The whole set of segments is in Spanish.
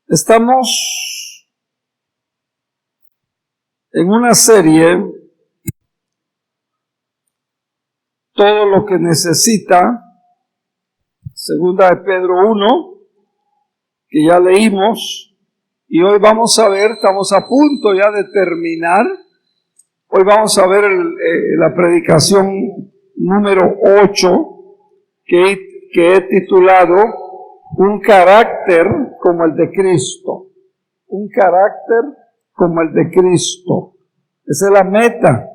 Estamos en una serie, todo lo que necesita, segunda de Pedro 1, que ya leímos, y hoy vamos a ver, estamos a punto ya de terminar, hoy vamos a ver la predicación número 8, que he titulado Un carácter como el de Cristo. Un carácter como el de Cristo. Esa es la meta.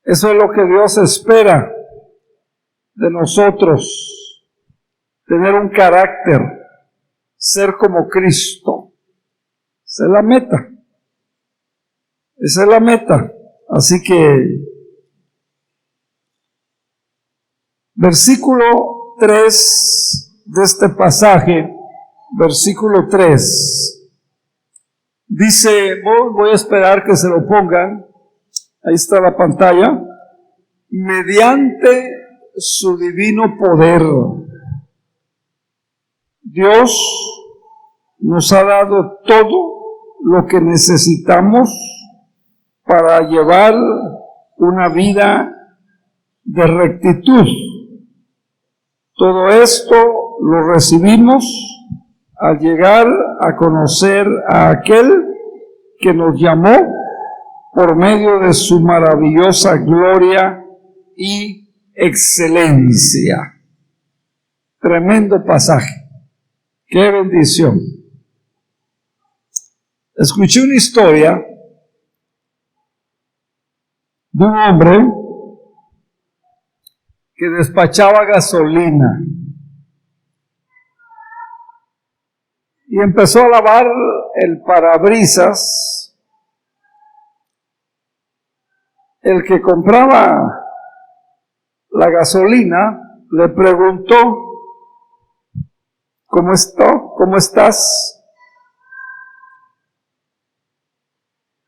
Eso es lo que Dios espera de nosotros. Tener un carácter. Ser como Cristo. Esa es la meta. Esa es la meta. Así que versículo 3 de este pasaje, versículo 3, dice, voy a esperar que se lo pongan, ahí está la pantalla, mediante su divino poder, Dios nos ha dado todo lo que necesitamos para llevar una vida de rectitud. Todo esto lo recibimos al llegar a conocer a aquel que nos llamó por medio de su maravillosa gloria y excelencia. Tremendo pasaje. ¡Qué bendición! Escuché una historia de un hombre que despachaba gasolina y empezó a lavar el parabrisas. El que compraba la gasolina le preguntó, ¿cómo estás?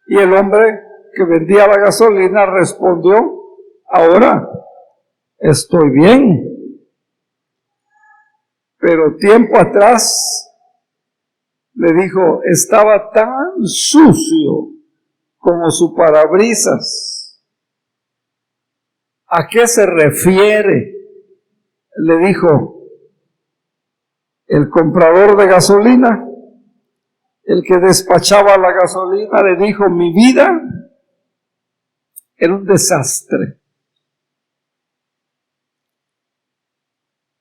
Y el hombre que vendía la gasolina respondió, ahora estoy bien, pero tiempo atrás le dijo, estaba tan sucio como su parabrisas. ¿A qué se refiere? Le dijo el comprador de gasolina, el que despachaba la gasolina, le dijo, mi vida era un desastre.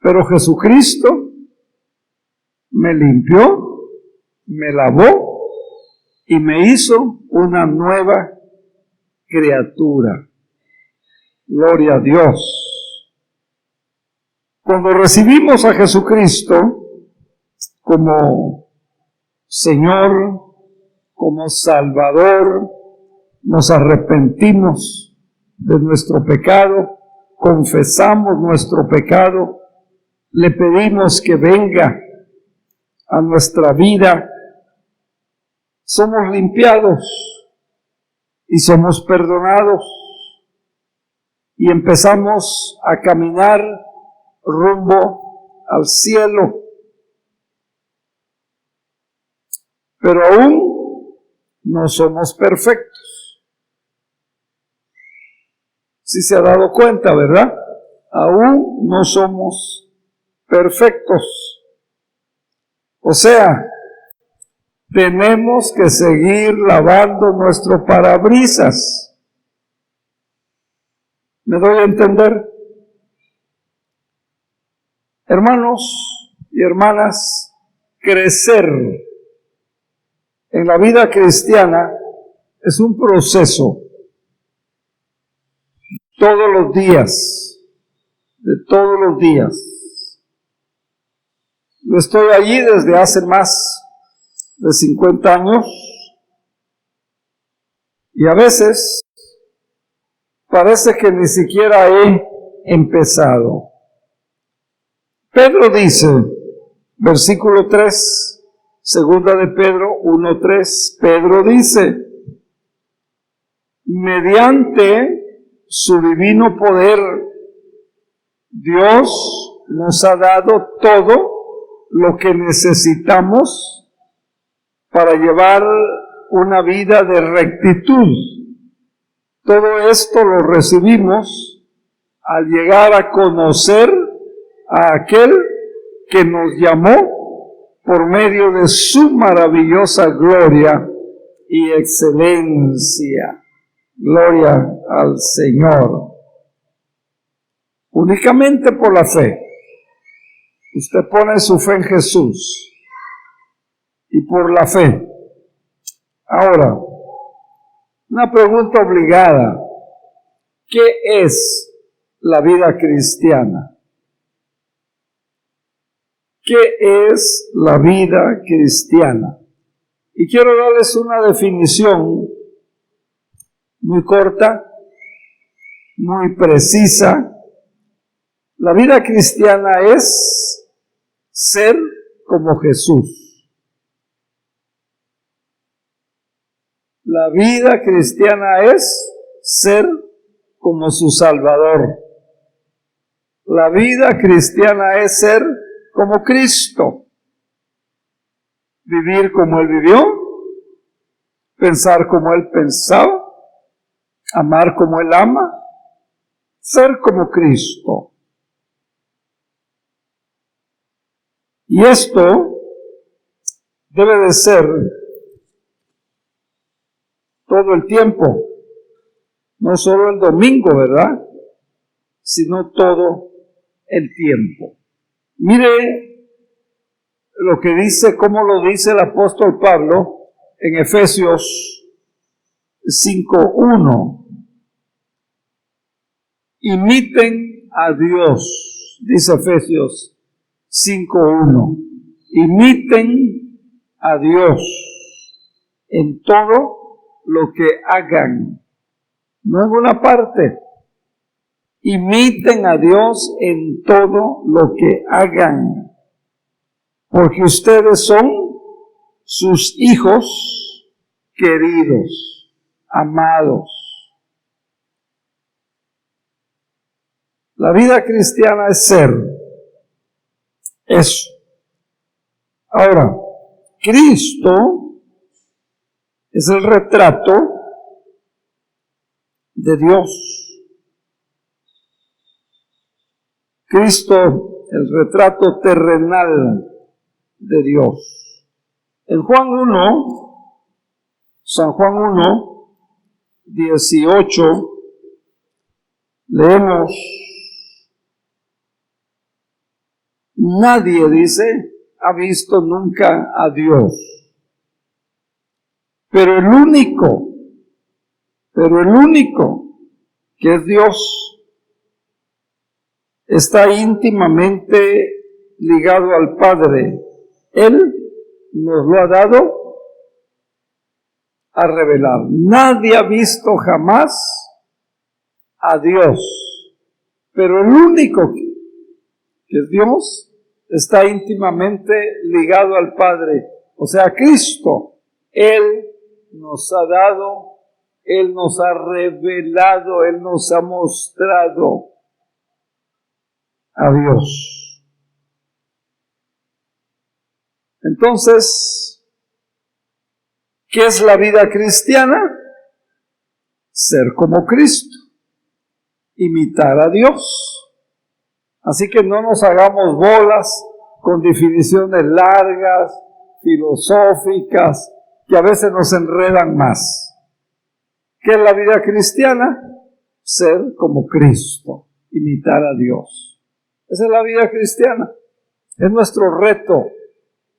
Pero Jesucristo me limpió, me lavó y me hizo una nueva criatura. Gloria a Dios. Cuando recibimos a Jesucristo como Señor, como Salvador, nos arrepentimos de nuestro pecado, confesamos nuestro pecado, le pedimos que venga a nuestra vida, somos limpiados y somos perdonados y empezamos a caminar rumbo al cielo. Pero aún no somos perfectos. Si se ha dado cuenta, ¿verdad? Aún no somos perfectos. O sea, tenemos que seguir lavando nuestro parabrisas. ¿Me doy a entender? Hermanos y hermanas, crecer en la vida cristiana es un proceso todos los días, de todos los días. Yo estoy allí desde hace más de 50 años y a veces parece que ni siquiera he empezado. Pedro dice, versículo 3, segunda de Pedro 1:3, Pedro dice, mediante su divino poder, Dios nos ha dado todo lo que necesitamos para llevar una vida de rectitud. Todo esto lo recibimos al llegar a conocer a aquel que nos llamó por medio de su maravillosa gloria y excelencia. Gloria al Señor. Únicamente por la fe. Usted pone su fe en Jesús y por la fe. Ahora, una pregunta obligada. ¿Qué es la vida cristiana? ¿Qué es la vida cristiana? Y quiero darles una definición muy corta, muy precisa. La vida cristiana es ser como Jesús. La vida cristiana es ser como su Salvador. La vida cristiana es ser como Cristo. Vivir como Él vivió, pensar como Él pensaba, amar como Él ama, ser como Cristo. Y esto debe de ser todo el tiempo, no solo el domingo, ¿verdad? Sino todo el tiempo. Mire lo que dice, cómo lo dice el apóstol Pablo en Efesios 5:1. Imiten a Dios, dice Efesios 5:1. Imiten a Dios en todo lo que hagan, no en una parte. Imiten a Dios en todo lo que hagan, porque ustedes son sus hijos queridos, amados. La vida cristiana es ser eso. Ahora, Cristo es el retrato de Dios. Cristo, el retrato terrenal de Dios. En Juan 1, San Juan 1, 18, leemos: nadie, dice, ha visto nunca a Dios, pero el único que es Dios está íntimamente ligado al Padre. Él nos lo ha dado a revelar. Nadie ha visto jamás a Dios, pero el único que es Dios está íntimamente ligado al Padre, o sea, Cristo. Él nos ha dado, Él nos ha revelado, Él nos ha mostrado a Dios. Entonces, ¿qué es la vida cristiana? Ser como Cristo, imitar a Dios. Así que no nos hagamos bolas con definiciones largas, filosóficas, que a veces nos enredan más. ¿Qué es la vida cristiana? Ser como Cristo, imitar a Dios. Esa es la vida cristiana. Es nuestro reto.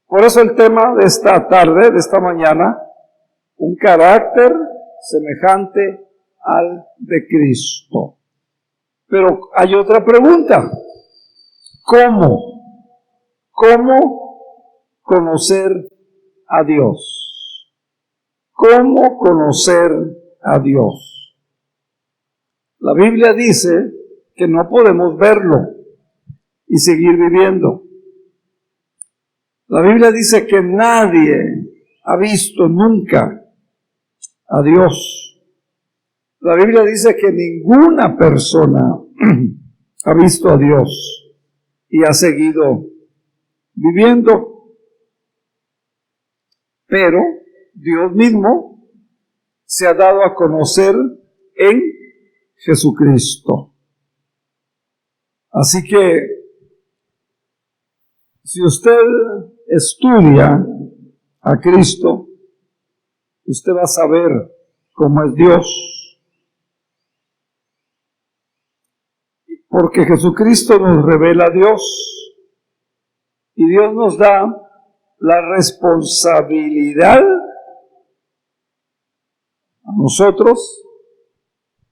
Por eso el tema de esta tarde, de esta mañana, un carácter semejante al de Cristo. Pero hay otra pregunta. ¿Cómo? ¿Cómo conocer a Dios? ¿Cómo conocer a Dios? La Biblia dice que no podemos verlo y seguir viviendo. La Biblia dice que nadie ha visto nunca a Dios. La Biblia dice que ninguna persona ha visto a Dios y ha seguido viviendo. Pero Dios mismo se ha dado a conocer en Jesucristo. Así que, si usted estudia a Cristo, usted va a saber cómo es Dios. Porque Jesucristo nos revela a Dios. Y Dios nos da la responsabilidad a nosotros,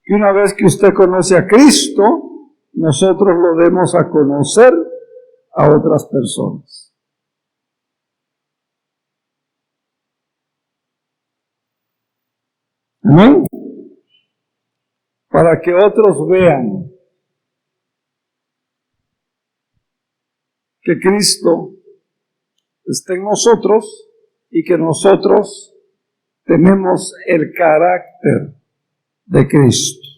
que una vez que usted conoce a Cristo, nosotros lo demos a conocer a otras personas. ¿Amén? Para que otros vean que Cristo está en nosotros y que nosotros tenemos el carácter de Cristo.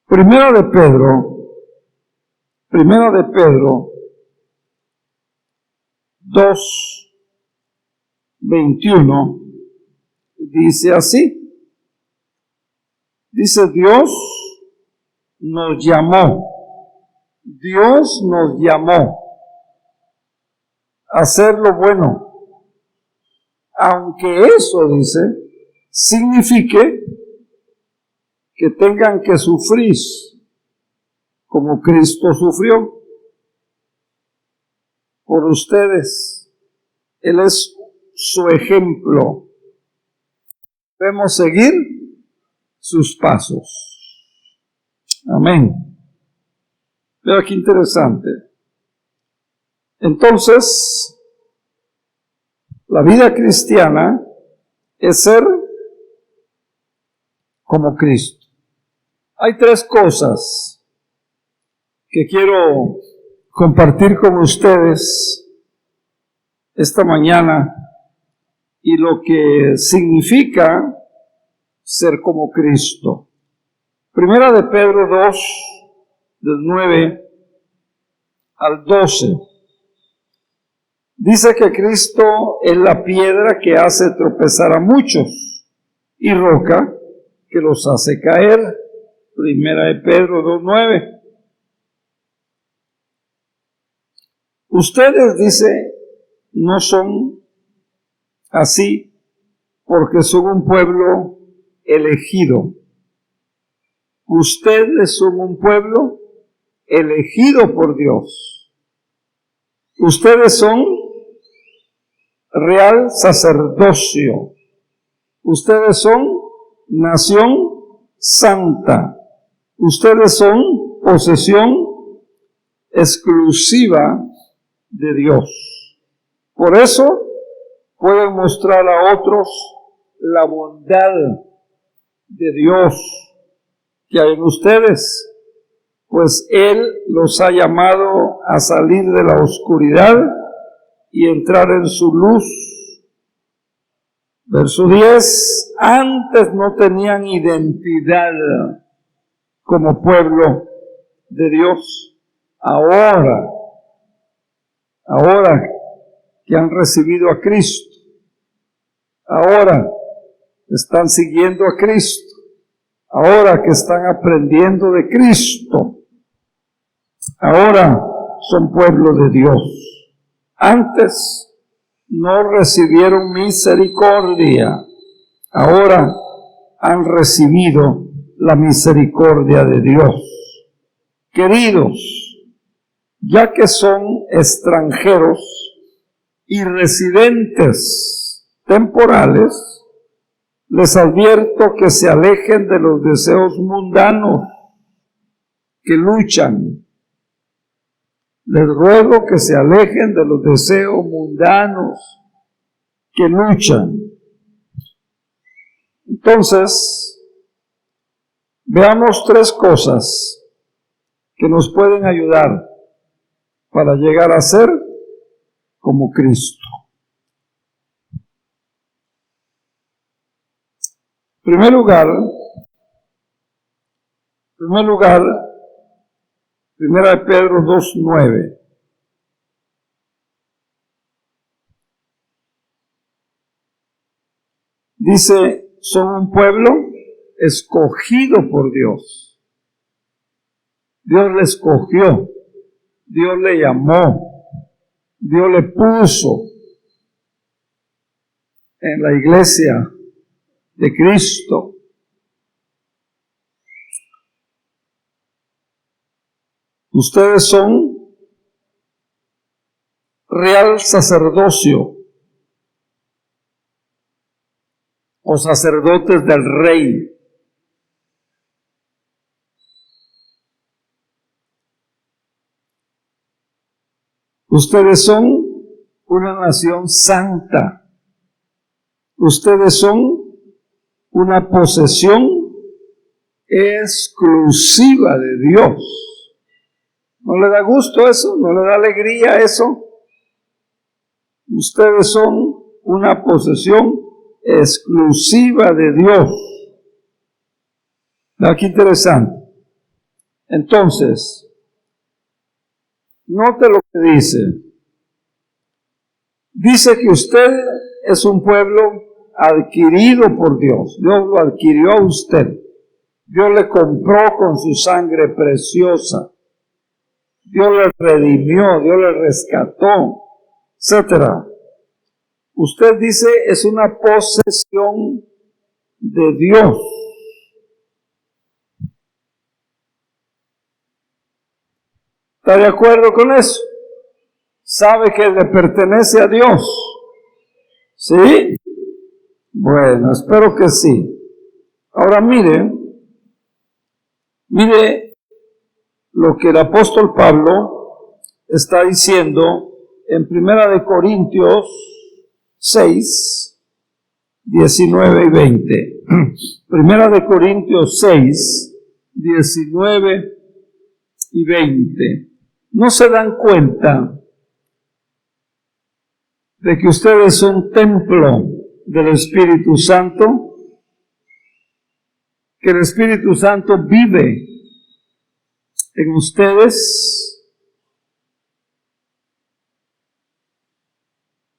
Primera de Pedro 2:21 dice así. Dice, Dios nos llamó a hacer lo bueno, aunque eso, dice, signifique que tengan que sufrir como Cristo sufrió por ustedes. Él es su ejemplo. Debemos seguir sus pasos. Amén. Vea qué interesante. Entonces, la vida cristiana es ser como Cristo. Hay tres cosas que quiero compartir con ustedes esta mañana y lo que significa ser como Cristo. Primera de Pedro 2, del 9 al 12. Dice que Cristo es la piedra que hace tropezar a muchos y roca que los hace caer. Primera de Pedro 2:9. Ustedes, dice, no son así porque son un pueblo elegido. Ustedes son un pueblo elegido por Dios. Ustedes son real sacerdocio. Ustedes son nación santa. Ustedes son posesión exclusiva de Dios. Por eso pueden mostrar a otros la bondad de Dios que hay en ustedes, pues Él los ha llamado a salir de la oscuridad y entrar en su luz. Verso 10, antes no tenían identidad como pueblo de Dios. Ahora que han recibido a Cristo, ahora están siguiendo a Cristo, ahora que están aprendiendo de Cristo, ahora son pueblo de Dios. Antes no recibieron misericordia, ahora han recibido la misericordia de Dios. Queridos, ya que son extranjeros y residentes temporales, les advierto que se alejen de los deseos mundanos que luchan. Les ruego que se alejen de los deseos mundanos que luchan. Entonces, veamos tres cosas que nos pueden ayudar para llegar a ser como Cristo. En primer lugar, Primera de Pedro 2:9. Dice, son un pueblo escogido por Dios. Dios le escogió, Dios le llamó, Dios le puso en la iglesia de Cristo. Ustedes son real sacerdocio o sacerdotes del rey. Ustedes son una nación santa. Ustedes son una posesión exclusiva de Dios. ¿No le da gusto eso? ¿No le da alegría eso? Ustedes son una posesión exclusiva de Dios. ¿Verdad? Qué interesante. Entonces, note lo que dice. Dice que usted es un pueblo adquirido por Dios. Dios lo adquirió a usted. Dios le compró con su sangre preciosa. Dios le redimió, Dios le rescató, etc. Usted dice es una posesión de Dios. ¿Está de acuerdo con eso? ¿Sabe que le pertenece a Dios? ¿Sí? Bueno, espero que sí. Ahora mire lo que el apóstol Pablo está diciendo en 1 Corintios 6, 19 y 20. 1 Corintios 6, 19 y 20. ¿No se dan cuenta de que ustedes son templo del Espíritu Santo? Que el Espíritu Santo vive en ustedes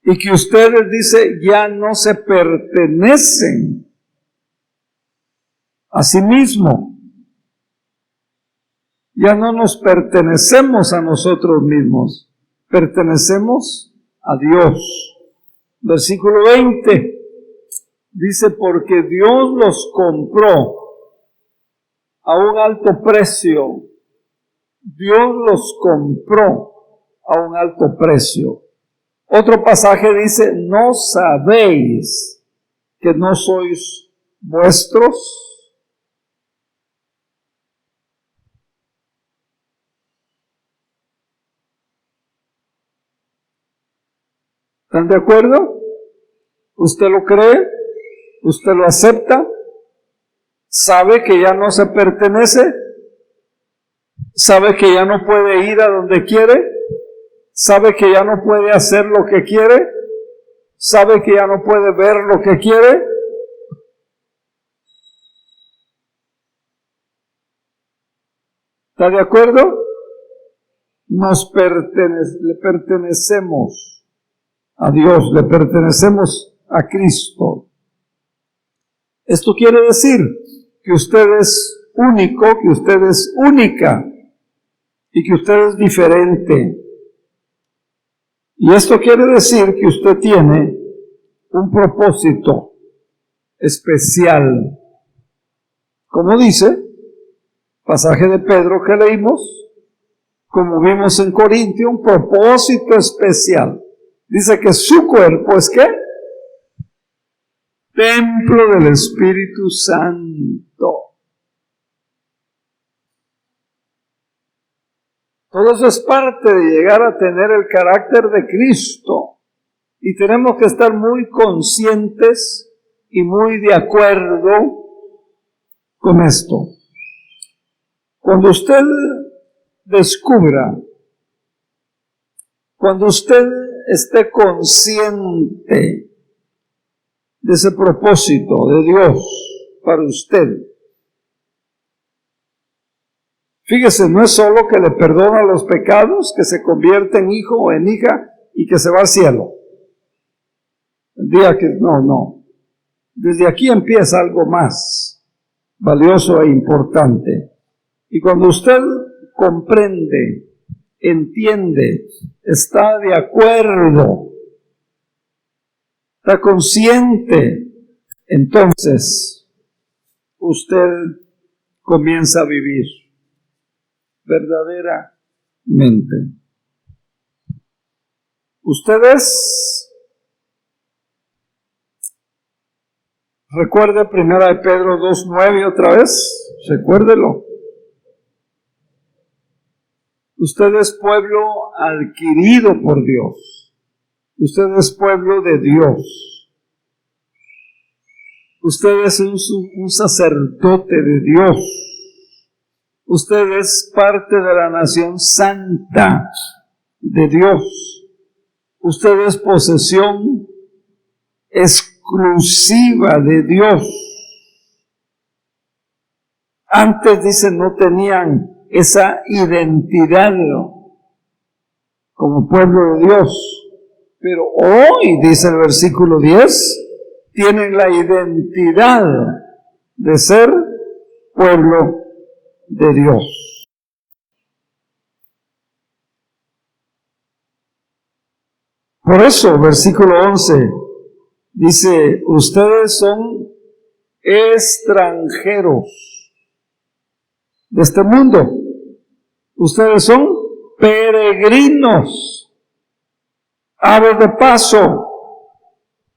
y que ustedes, dice, ya no se pertenecen a sí mismos. Ya no nos pertenecemos a nosotros mismos, pertenecemos a Dios. Versículo 20 dice, porque Dios los compró a un alto precio. Dios los compró a un alto precio. Otro pasaje dice, ¿no sabéis que no sois vuestros? ¿Están de acuerdo? ¿Usted lo cree? ¿Usted lo acepta? ¿Sabe que ya no se pertenece? ¿Sabe que ya no puede ir a donde quiere? ¿Sabe que ya no puede hacer lo que quiere? ¿Sabe que ya no puede ver lo que quiere? ¿Está de acuerdo? Le pertenecemos a Dios, le pertenecemos a Cristo. Esto quiere decir que usted es único, que usted es única y que usted es diferente. Y esto quiere decir que usted tiene un propósito especial. Como dice, pasaje de Pedro que leímos, como vimos en Corintios, un propósito especial. Dice que su cuerpo es ¿qué? Templo del Espíritu Santo. Todo eso es parte de llegar a tener el carácter de Cristo. Y tenemos que estar muy conscientes y muy de acuerdo con esto. Cuando usted descubra, cuando usted esté consciente de ese propósito de Dios para usted, fíjese, no es solo que le perdona los pecados, que se convierte en hijo o en hija y que se va al cielo. El día que, no. Desde aquí empieza algo más valioso e importante. Y cuando usted comprende, entiende, está de acuerdo, está consciente, entonces usted comienza a vivir verdaderamente. Ustedes, recuerde 1 Pedro 2:9 otra vez, recuérdelo. Usted es pueblo adquirido por Dios. Usted es pueblo de Dios. Usted es un sacerdote de Dios. Usted es parte de la nación santa de Dios. Usted es posesión exclusiva de Dios. Antes, dice, no tenían esa identidad como pueblo de Dios. Pero hoy, dice el versículo 10, tienen la identidad de ser pueblo de Dios. Por eso, versículo 11, dice, ustedes son extranjeros de este mundo. Ustedes son peregrinos, aves de paso,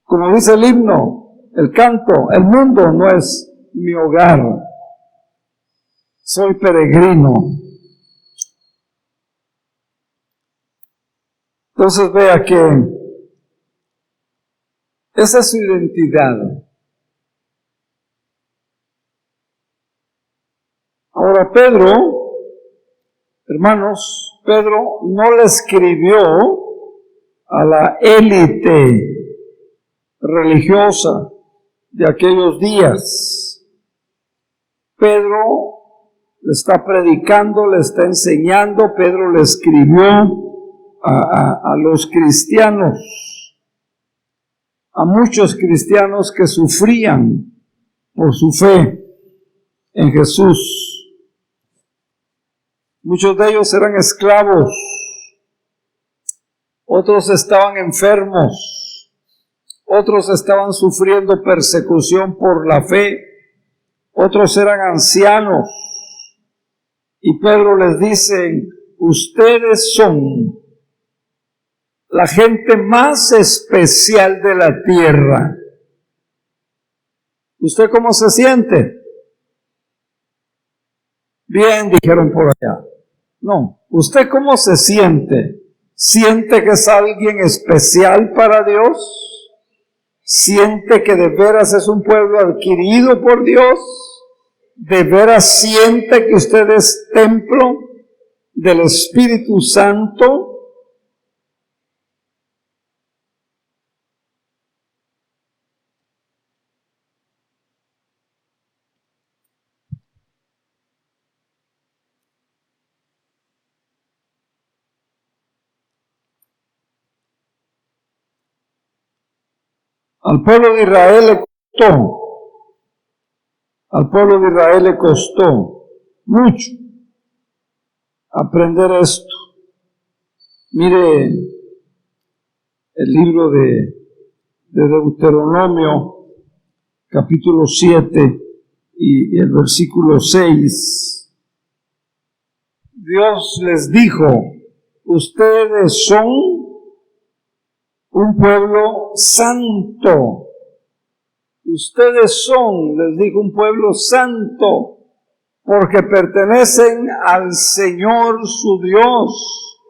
como dice el himno, el canto. El mundo no es mi hogar. Soy peregrino. Entonces vea que esa es su identidad. Ahora Pedro, hermanos, Pedro no le escribió a la élite religiosa de aquellos días. Pedro le está predicando, le está enseñando. Pedro le escribió a los cristianos, a muchos cristianos que sufrían por su fe en Jesús. Muchos de ellos eran esclavos, otros estaban enfermos, otros estaban sufriendo persecución por la fe, otros eran ancianos. Y Pedro les dice, ustedes son la gente más especial de la tierra. ¿Usted cómo se siente? Bien, dijeron por allá. No, ¿usted cómo se siente? ¿Siente que es alguien especial para Dios? ¿Siente que de veras es un pueblo adquirido por Dios? ¿De veras siente que usted es templo del Espíritu Santo? Al pueblo de Israel le costó. Al pueblo de Israel le costó mucho aprender esto. Mire el libro de Deuteronomio, capítulo 7 y el versículo 6. Dios les dijo, ustedes son un pueblo santo. Ustedes son, les digo, un pueblo santo, porque pertenecen al Señor su Dios.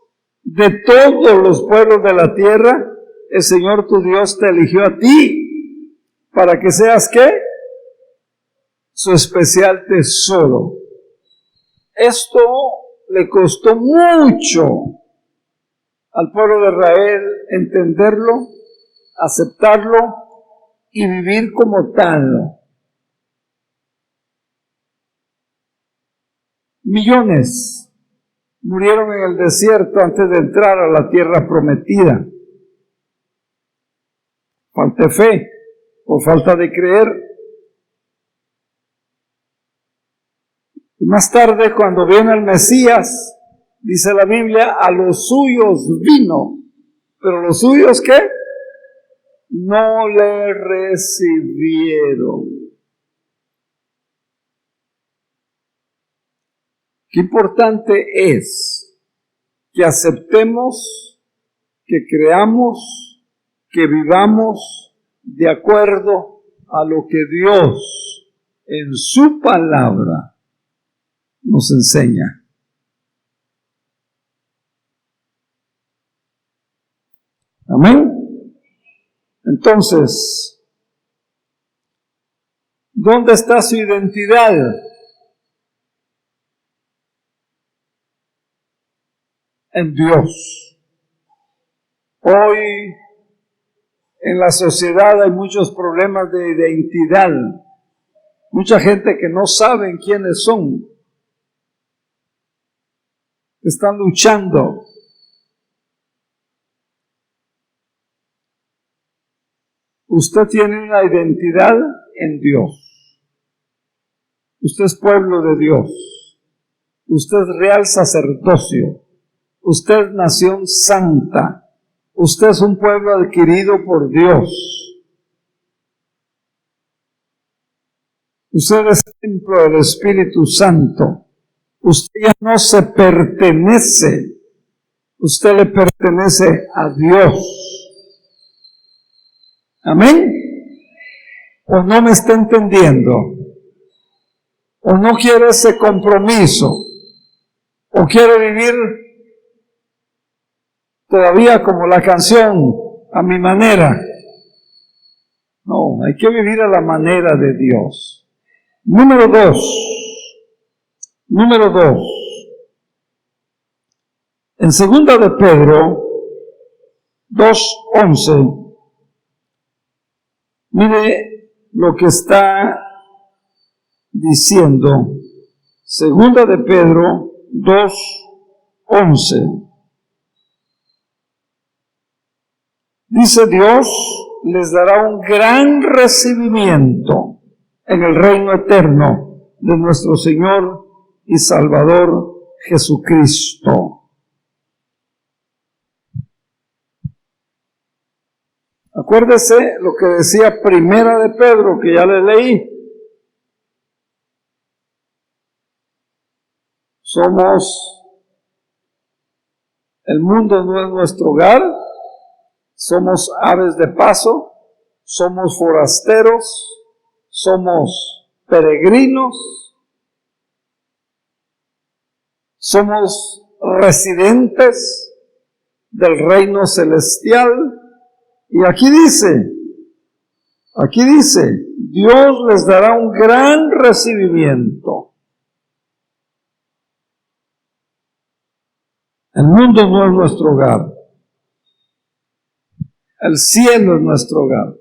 De todos los pueblos de la tierra, el Señor tu Dios te eligió a ti, para que seas, ¿qué? Su especial tesoro. Esto le costó mucho al pueblo de Israel entenderlo, aceptarlo y vivir como tal. Millones murieron en el desierto antes de entrar a la tierra prometida. Falta fe. por falta de creer. Y más tarde, cuando viene el Mesías, dice la Biblia, a los suyos vino, pero los suyos, ¿qué? No le recibieron. Qué importante es que aceptemos, que creamos, que vivamos de acuerdo a lo que Dios en su palabra nos enseña. Amén. Entonces, ¿dónde está su identidad? En Dios. Hoy en la sociedad hay muchos problemas de identidad. Mucha gente que no saben quiénes son. Están luchando. Usted tiene una identidad en Dios. Usted es pueblo de Dios. Usted es real sacerdocio. Usted es nación santa. Usted es un pueblo adquirido por Dios. Usted es templo del Espíritu Santo. Usted ya no se pertenece. Usted le pertenece a Dios. Amén. ¿O no me está entendiendo? ¿O no quiere ese compromiso? ¿O quiere vivir todavía como la canción, a mi manera? No, hay que vivir a la manera de Dios. Número dos. En 2 de Pedro 2:11, mire lo que está diciendo. 2 de Pedro 2:11. Dice: Dios les dará un gran recibimiento en el reino eterno de nuestro Señor y Salvador Jesucristo. Acuérdese lo que decía Primera de Pedro, que ya le leí. El mundo no es nuestro hogar. Somos aves de paso, somos forasteros, somos peregrinos, somos residentes del reino celestial. Y aquí dice, Dios les dará un gran recibimiento. El mundo no es nuestro hogar. El cielo es nuestro hogar.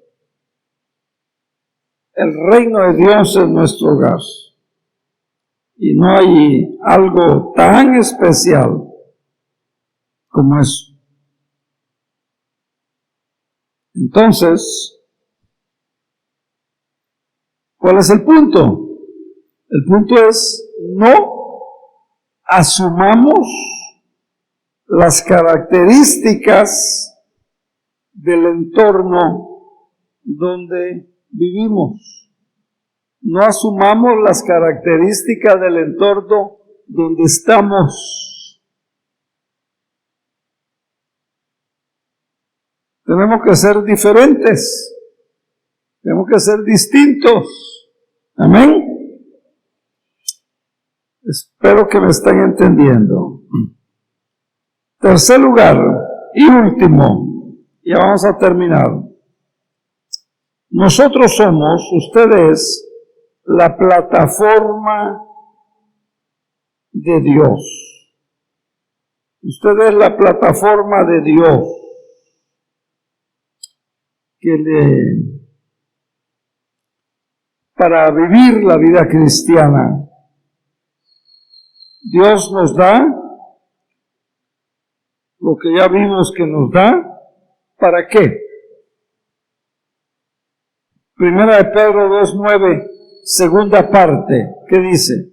El reino de Dios es nuestro hogar. Y no hay algo tan especial como eso. Entonces, ¿cuál es el punto? El punto es: no asumamos las características del entorno donde vivimos. No asumamos las características del entorno donde estamos. Tenemos que ser diferentes. Tenemos que ser distintos. Amén. Espero que me estén entendiendo. Tercer lugar y último. Ya vamos a terminar. Nosotros somos, ustedes, la plataforma de Dios. Usted es la plataforma de Dios para vivir la vida cristiana. Dios nos da lo que ya vimos que nos da. ¿Para qué? Primera de Pedro 2:9, segunda parte, ¿qué dice?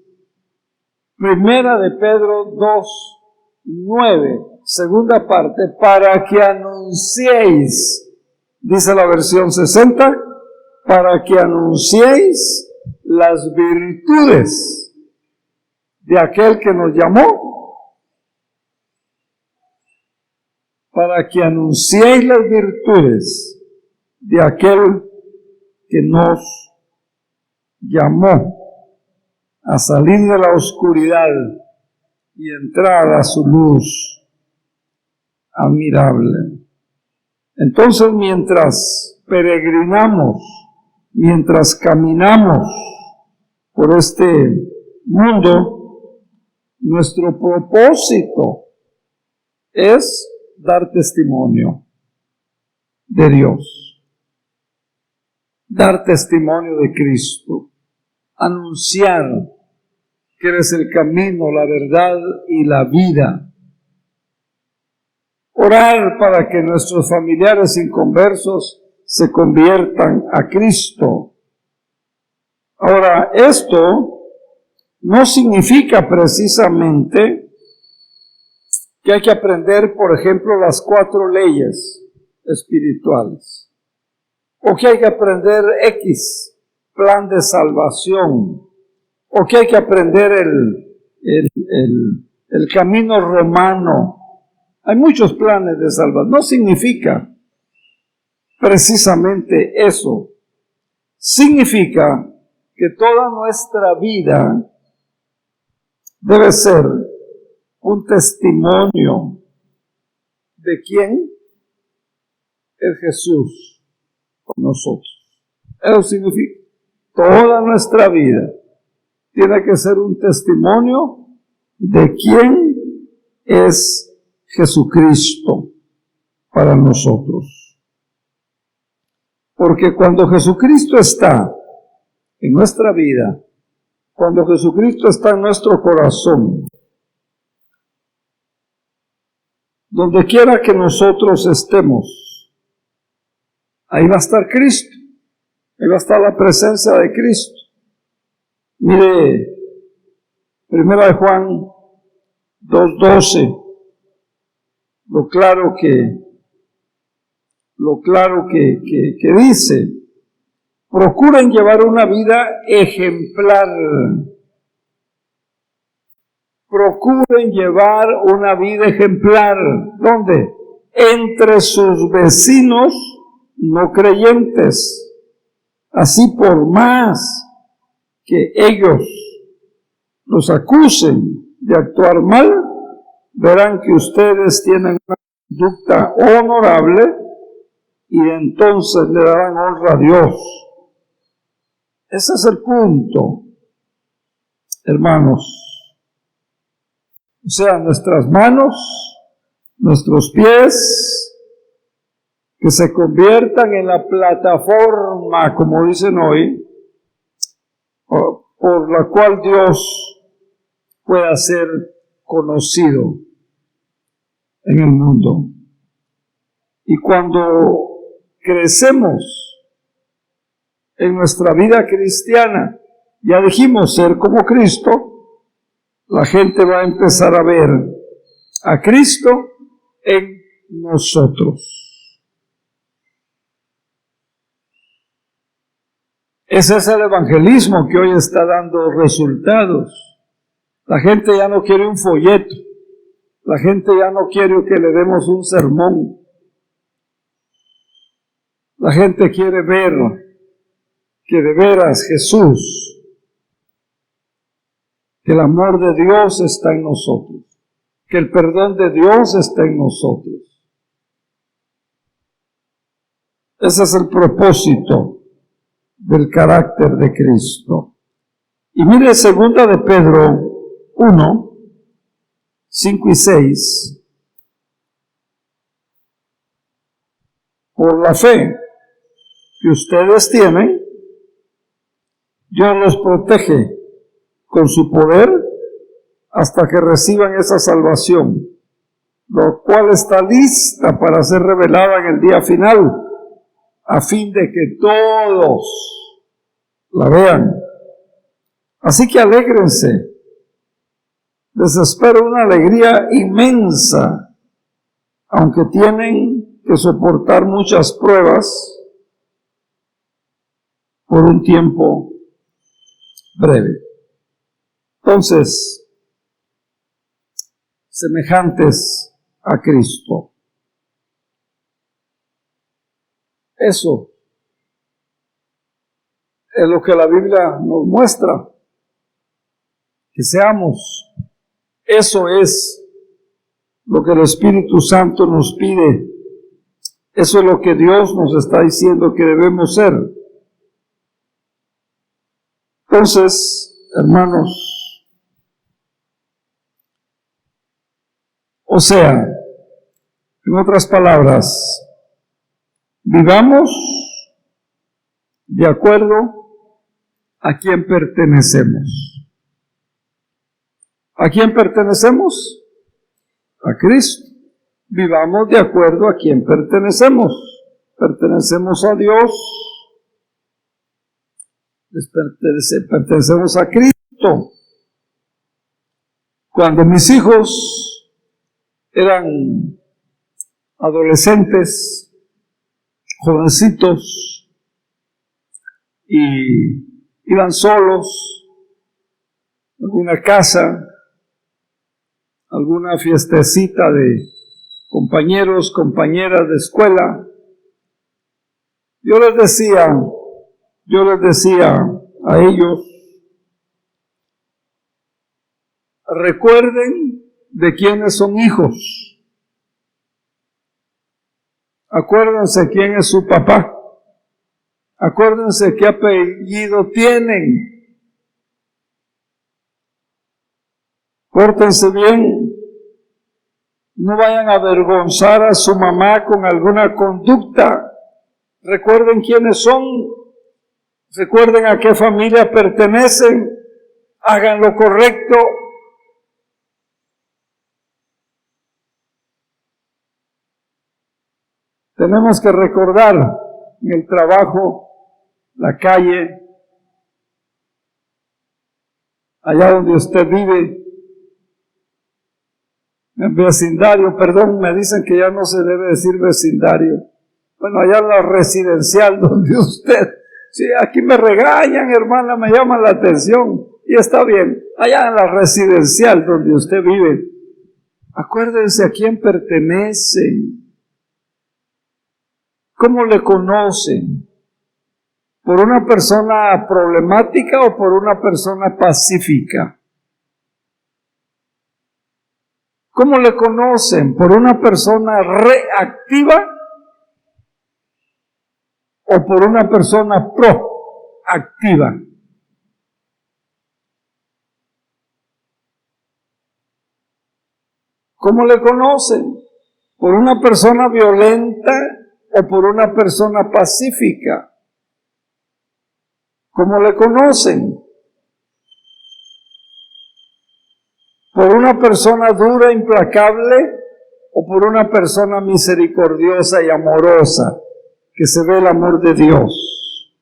Primera de Pedro 2:9, segunda parte, para que anunciéis, dice la versión 60, para que anunciéis las virtudes de aquel que nos llamó, para que anunciéis las virtudes de aquel que nos llamó a salir de la oscuridad y entrar a su luz admirable. Entonces, mientras peregrinamos, mientras caminamos por este mundo, nuestro propósito es dar testimonio de Dios, dar testimonio de Cristo, anunciar que eres el camino, la verdad y la vida. Orar para que nuestros familiares inconversos se conviertan a Cristo. Ahora, esto no significa precisamente que hay que aprender, por ejemplo, las 4 leyes espirituales, o que hay que aprender X plan de salvación, o que hay que aprender el camino romano. Hay muchos planes de salvación. No significa precisamente eso. Significa que toda nuestra vida debe ser un testimonio de quién es Jesús con nosotros. Eso significa toda nuestra vida tiene que ser un testimonio de quién es Jesucristo para nosotros. Porque cuando Jesucristo está en nuestra vida, cuando Jesucristo está en nuestro corazón, donde quiera que nosotros estemos, ahí va a estar Cristo, ahí va a estar la presencia de Cristo. Mire, 1 de Juan 2:12, lo claro que dice: procuren llevar una vida ejemplar. Procuren llevar una vida ejemplar. ¿Dónde? Entre sus vecinos no creyentes. Así, por más que ellos los acusen de actuar mal, verán que ustedes tienen una conducta honorable y entonces le darán honra a Dios. Ese es el punto, hermanos. O sea, nuestras manos, nuestros pies, que se conviertan en la plataforma, como dicen hoy, por la cual Dios pueda ser conocido en el mundo. Y cuando crecemos en nuestra vida cristiana, ya dijimos ser como Cristo, la gente va a empezar a ver a Cristo en nosotros. Ese es el evangelismo que hoy está dando resultados. La gente ya no quiere un folleto. La gente ya no quiere que le demos un sermón. La gente quiere ver que de veras Jesús, que el amor de Dios está en nosotros, que el perdón de Dios está en nosotros. Ese es el propósito del carácter de Cristo. Y mire 2 de Pedro 1, 5 y 6. Por la fe que ustedes tienen, Dios los protege con su poder hasta que reciban esa salvación, lo cual está lista para ser revelada en el día final a fin de que todos la vean. Así que alégrense. Les espera una alegría inmensa, aunque tienen que soportar muchas pruebas por un tiempo breve. Entonces, semejantes a Cristo. Eso es lo que la Biblia nos muestra, que seamos. Eso es lo que el Espíritu Santo nos pide. Eso es lo que Dios nos está diciendo que debemos ser. Entonces, hermanos, o sea, en otras palabras, vivamos de acuerdo a quién pertenecemos. ¿A quién pertenecemos? A Cristo. Vivamos de acuerdo a quién pertenecemos. Pertenecemos a Dios. Pertenecemos a Cristo. Cuando mis hijos eran adolescentes, jovencitos, y iban solos a alguna casa, alguna fiestecita de compañeros, compañeras de escuela, yo les decía a ellos, recuerden de quiénes son hijos, acuérdense quién es su papá, acuérdense qué apellido tienen, pórtense bien, no vayan a avergonzar a su mamá con alguna conducta. Recuerden quiénes son, recuerden a qué familia pertenecen, hagan lo correcto. Tenemos que recordar en el trabajo, la calle, allá donde usted vive, en vecindario, perdón, me dicen que ya no se debe decir vecindario. Bueno, allá en la residencial donde usted, sí, aquí me regañan, hermana, me llaman la atención, y está bien, allá en la residencial donde usted vive, acuérdense a quién pertenecen, cómo le conocen, por una persona problemática o por una persona pacífica. ¿Cómo le conocen? ¿Por una persona reactiva o por una persona proactiva? ¿Cómo le conocen? ¿Por una persona violenta o por una persona pacífica? ¿Cómo le conocen? ¿Por una persona dura, implacable, o por una persona misericordiosa y amorosa, que se ve el amor de Dios?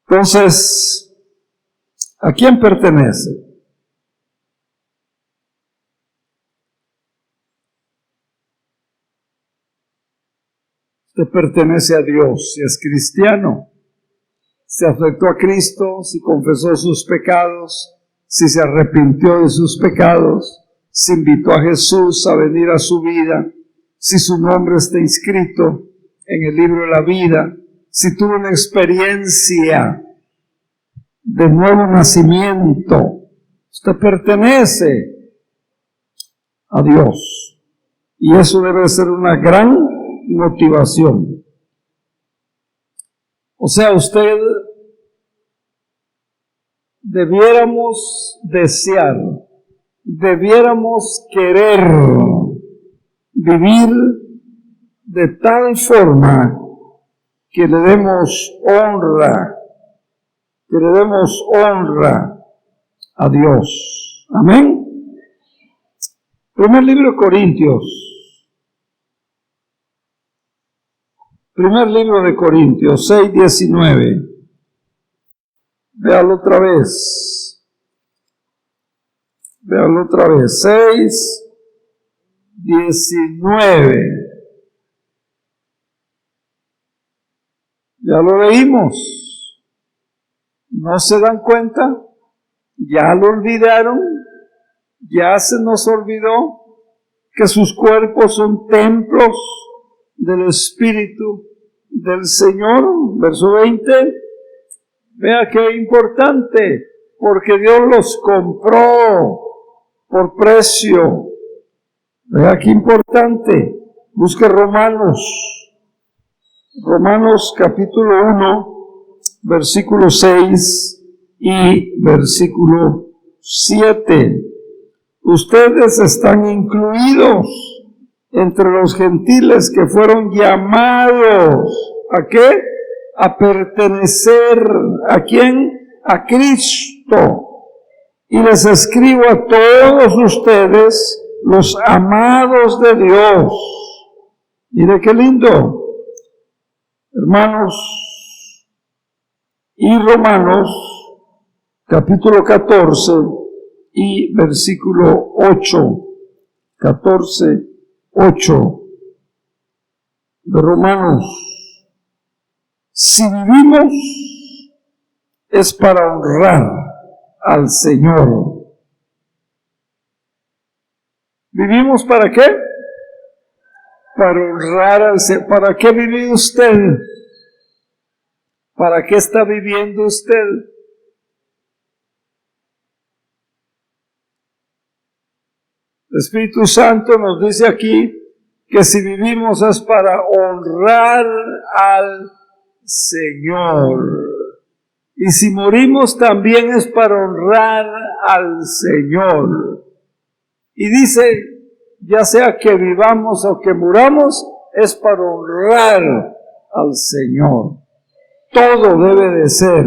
Entonces, ¿a quién pertenece? Usted pertenece a Dios, si es cristiano. Si aceptó a Cristo, si confesó sus pecados, si se arrepintió de sus pecados, si invitó a Jesús a venir a su vida, si su nombre está inscrito en el libro de la vida, si tuvo una experiencia de nuevo nacimiento, usted pertenece a Dios. Y eso debe ser una gran motivación. O sea, debiéramos desear, debiéramos querer vivir de tal forma que le demos honra a Dios. Amén. Primer libro de Corintios. Primer libro de Corintios, 6:19. Véalo otra vez. Véalo otra vez. 6:19. Ya lo leímos. ¿No se dan cuenta? ¿Ya lo olvidaron? ¿Ya se nos olvidó que sus cuerpos son templos del Espíritu del Señor? Verso 20. Vea qué importante, porque Dios los compró por precio. Vea qué importante. Busque Romanos capítulo 1, versículo 6 y versículo 7. Ustedes están incluidos entre los gentiles que fueron llamados, ¿a qué? A pertenecer, ¿a quién? A Cristo. Y les escribo a todos ustedes, los amados de Dios. Mire qué lindo, hermanos. Y Romanos, capítulo 14 y versículo 8. 14:8 de Romanos. Si vivimos es para honrar al Señor. ¿Vivimos para qué? Para honrar al Señor. ¿Para qué vive usted? ¿Para qué está viviendo usted? El Espíritu Santo nos dice aquí que si vivimos es para honrar al Señor. Y si morimos también es para honrar al Señor. Y dice, ya sea que vivamos o que muramos, es para honrar al Señor. Todo debe de ser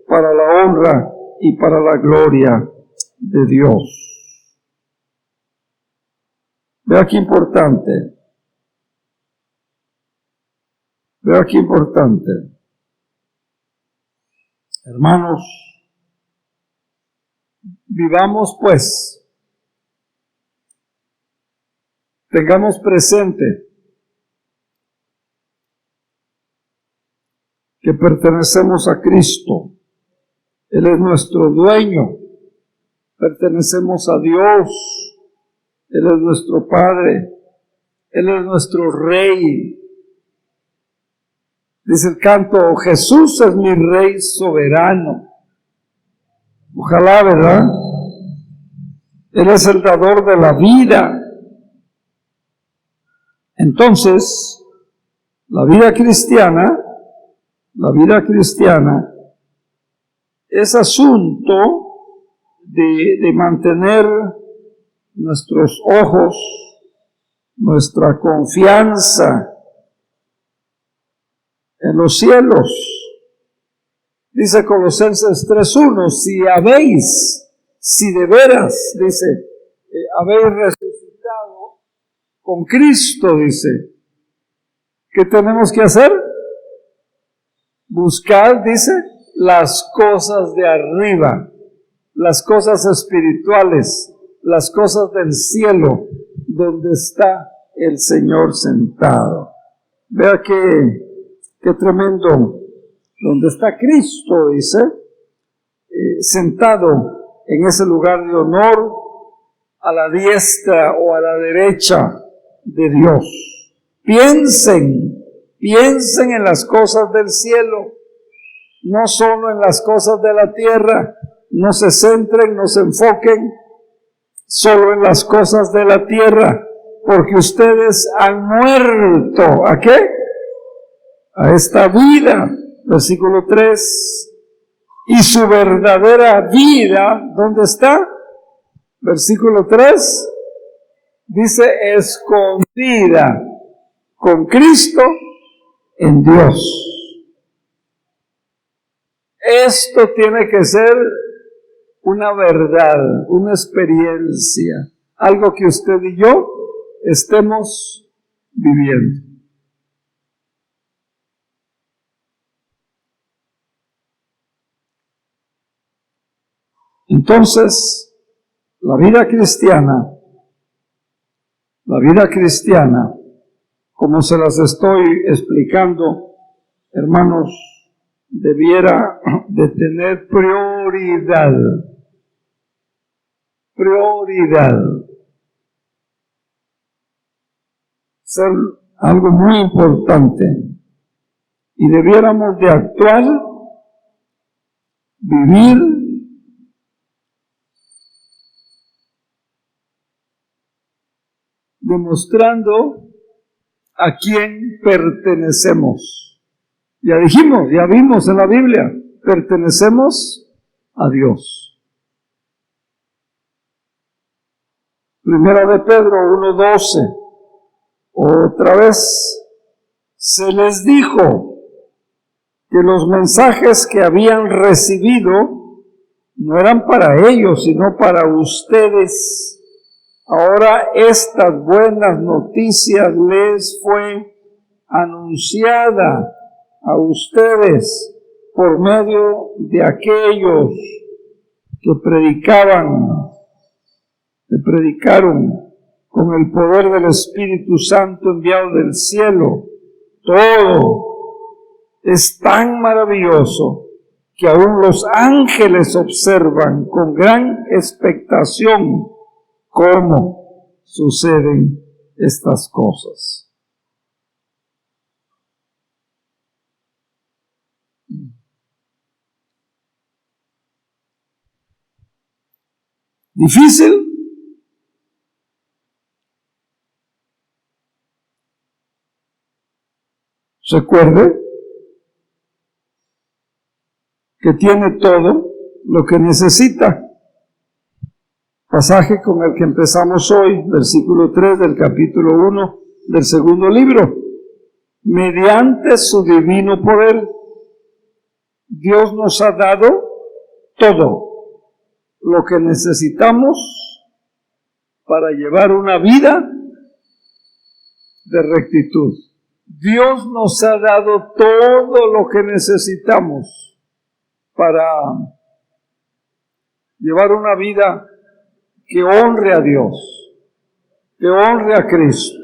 para la honra y para la gloria de Dios. Vea qué importante. Vea qué importante. Hermanos, vivamos pues, tengamos presente que pertenecemos a Cristo. Él es nuestro dueño. Pertenecemos a Dios. Él es nuestro Padre. Él es nuestro Rey. Dice el canto, Jesús es mi Rey soberano. Ojalá, ¿verdad? Él es el dador de la vida. Entonces, la vida cristiana es asunto de mantener nuestros ojos, nuestra confianza en los cielos. Dice Colosenses 3:1, si de veras, dice, habéis resucitado con Cristo, dice, ¿qué tenemos que hacer? Buscar, dice, las cosas de arriba, las cosas espirituales, las cosas del cielo, donde está el Señor sentado. Vea qué tremendo, donde está Cristo, dice, sentado en ese lugar de honor, a la diestra o a la derecha de Dios. Piensen en las cosas del cielo, no solo en las cosas de la tierra. No se centren, no se enfoquen solo en las cosas de la tierra, porque ustedes han muerto, ¿a qué? A esta vida. Versículo 3. Y su verdadera vida, ¿dónde está? Versículo 3. Dice, escondida con Cristo en Dios. Esto tiene que ser una verdad, una experiencia, algo que usted y yo estemos viviendo. Entonces, la vida cristiana, como se las estoy explicando, hermanos, debiera de tener prioridad. Ser algo muy importante. Y debiéramos de actuar, vivir, demostrando a quién pertenecemos. Ya dijimos, ya vimos en la Biblia, pertenecemos a Dios. Primera de Pedro 1:12. Otra vez se les dijo que los mensajes que habían recibido no eran para ellos, sino para ustedes. Ahora estas buenas noticias les fue anunciada a ustedes por medio de aquellos que predicaron con el poder del Espíritu Santo enviado del cielo. Todo es tan maravilloso que aún los ángeles observan con gran expectación cómo suceden estas cosas. ¿Difícil? Recuerde que tiene todo lo que necesita. Pasaje con el que empezamos hoy, versículo 3 del capítulo 1 del segundo libro. Mediante su divino poder, Dios nos ha dado todo lo que necesitamos para llevar una vida de rectitud. Dios nos ha dado todo lo que necesitamos para llevar una vida que honre a Dios, que honre a Cristo,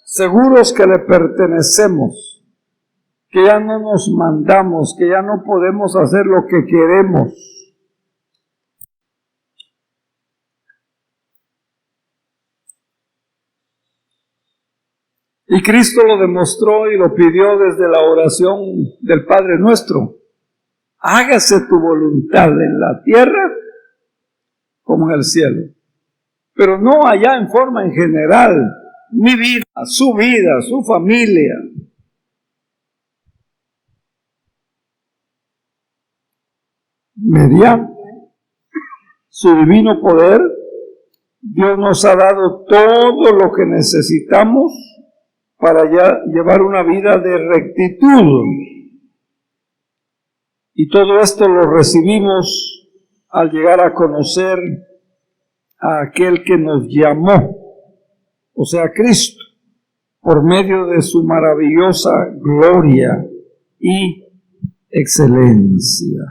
seguros que le pertenecemos, que ya no nos mandamos, que ya no podemos hacer lo que queremos. Y Cristo lo demostró y lo pidió desde la oración del Padre Nuestro. Hágase tu voluntad en la tierra como en el cielo. Pero no allá en forma en general. Mi vida, su familia. Mediante su divino poder, Dios nos ha dado todo lo que necesitamos para llevar una vida de rectitud. Y todo esto lo recibimos al llegar a conocer a aquel que nos llamó, o sea, Cristo, por medio de su maravillosa gloria y excelencia.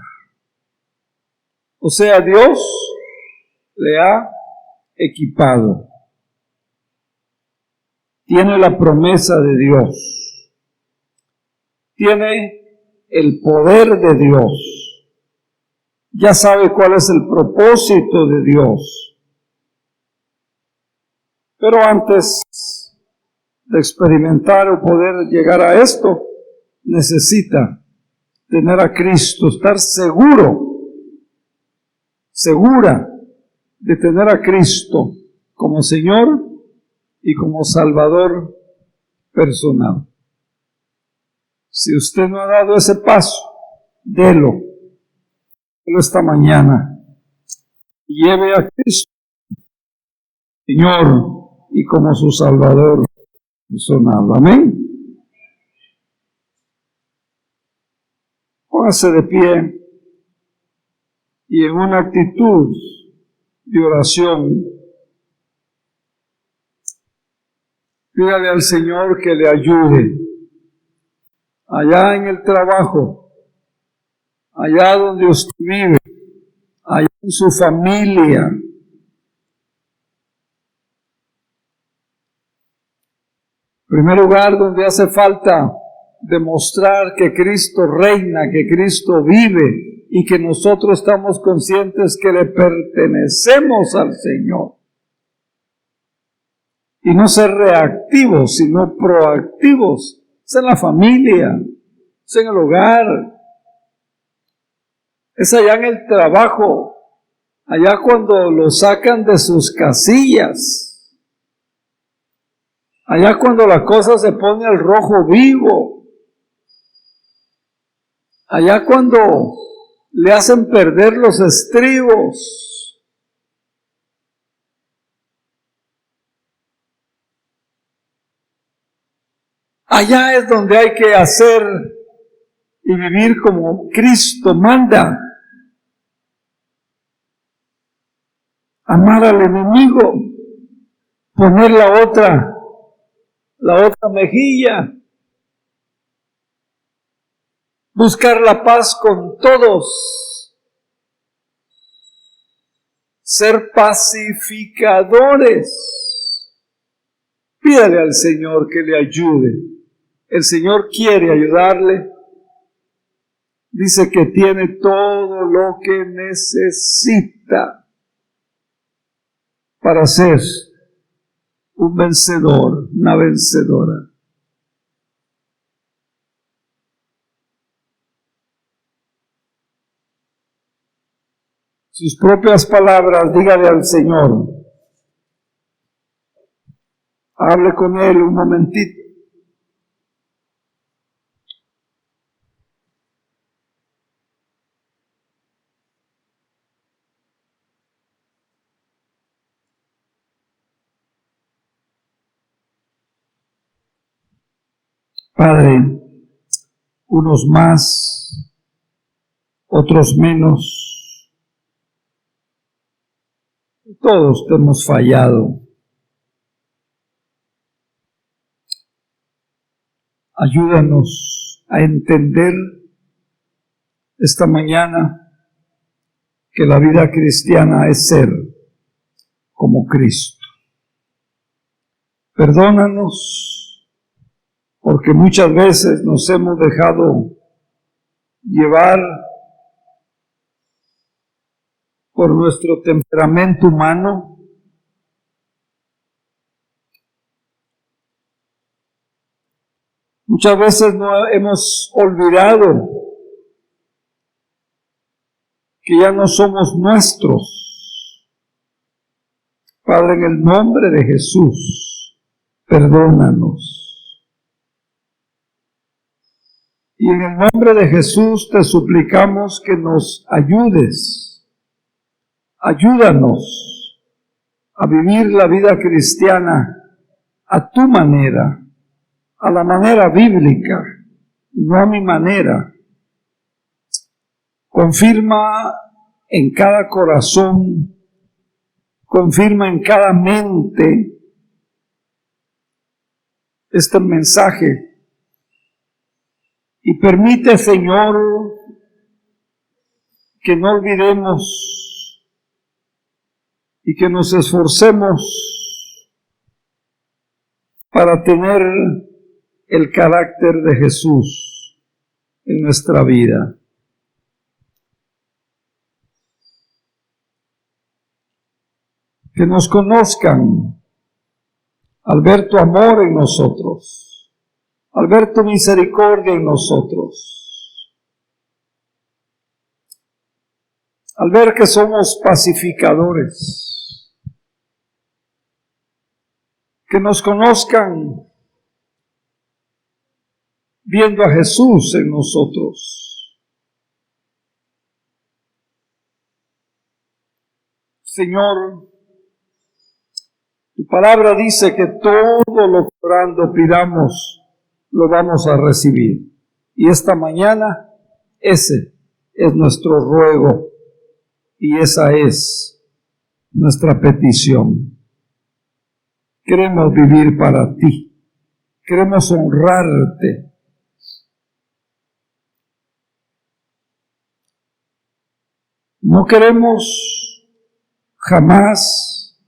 O sea, Dios le ha equipado. Tiene la promesa de Dios. Tiene el poder de Dios. Ya sabe cuál es el propósito de Dios. Pero antes de experimentar o poder llegar a esto, necesita tener a Cristo, estar segura de tener a Cristo como Señor y como Salvador personal. Si usted no ha dado ese paso, délo esta mañana. Lleve a Cristo, Señor, y como su Salvador personal. Amén. Póngase de pie y en una actitud de oración Pídale al Señor que le ayude allá en el trabajo, allá donde usted vive, allá en su familia. En primer lugar, donde hace falta demostrar que Cristo reina, que Cristo vive y que nosotros estamos conscientes que le pertenecemos al Señor. Y no ser reactivos, sino proactivos. Es en la familia, es en el hogar, es allá en el trabajo, allá cuando lo sacan de sus casillas, allá cuando la cosa se pone al rojo vivo, allá cuando le hacen perder los estribos. Allá es donde hay que hacer y vivir como Cristo manda. Amar al enemigo, poner la otra mejilla, buscar la paz con todos, ser pacificadores. Pídale al Señor que le ayude. El Señor quiere ayudarle. Dice que tiene todo lo que necesita para ser un vencedor, una vencedora. Sus propias palabras, dígale al Señor. Hable con Él un momentito. Padre, unos más, otros menos, todos te hemos fallado. Ayúdanos a entender esta mañana que la vida cristiana es ser como Cristo. Perdónanos porque muchas veces nos hemos dejado llevar por nuestro temperamento humano. Muchas veces no hemos olvidado que ya no somos nuestros. Padre, en el nombre de Jesús, perdónanos. Y en el nombre de Jesús te suplicamos que nos ayudes. Ayúdanos a vivir la vida cristiana a tu manera, a la manera bíblica, no a mi manera. Confirma en cada corazón, confirma en cada mente este mensaje. Y permite, Señor, que no olvidemos y que nos esforcemos para tener el carácter de Jesús en nuestra vida. Que nos conozcan al ver tu amor en nosotros, al ver tu misericordia en nosotros, al ver que somos pacificadores, que nos conozcan viendo a Jesús en nosotros. Señor, tu palabra dice que todo lo que orando pidamos, lo vamos a recibir. Y esta mañana, ese es nuestro ruego y esa es nuestra petición. Queremos vivir para ti. Queremos honrarte. No queremos jamás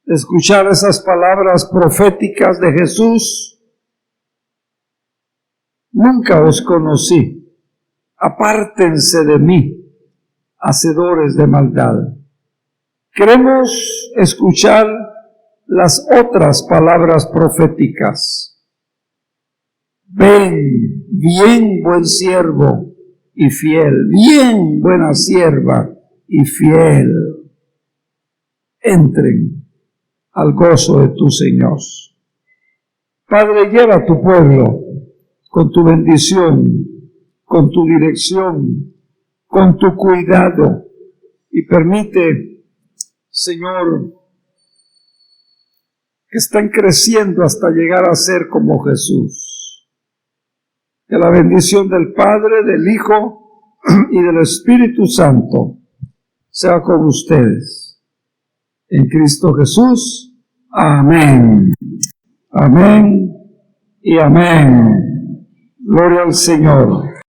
escuchar esas palabras proféticas de Jesús. Nunca os conocí. Apártense de mí, hacedores de maldad. Queremos escuchar las otras palabras proféticas. Ven, bien buen siervo y fiel, bien buena sierva y fiel. Entren al gozo de tu Señor. Padre, lleva a tu pueblo con tu bendición, con tu dirección, con tu cuidado, y permite, Señor, que estén creciendo hasta llegar a ser como Jesús. Que la bendición del Padre, del Hijo y del Espíritu Santo sea con ustedes. En Cristo Jesús. Amén. Amén y amén. Gloria al Señor.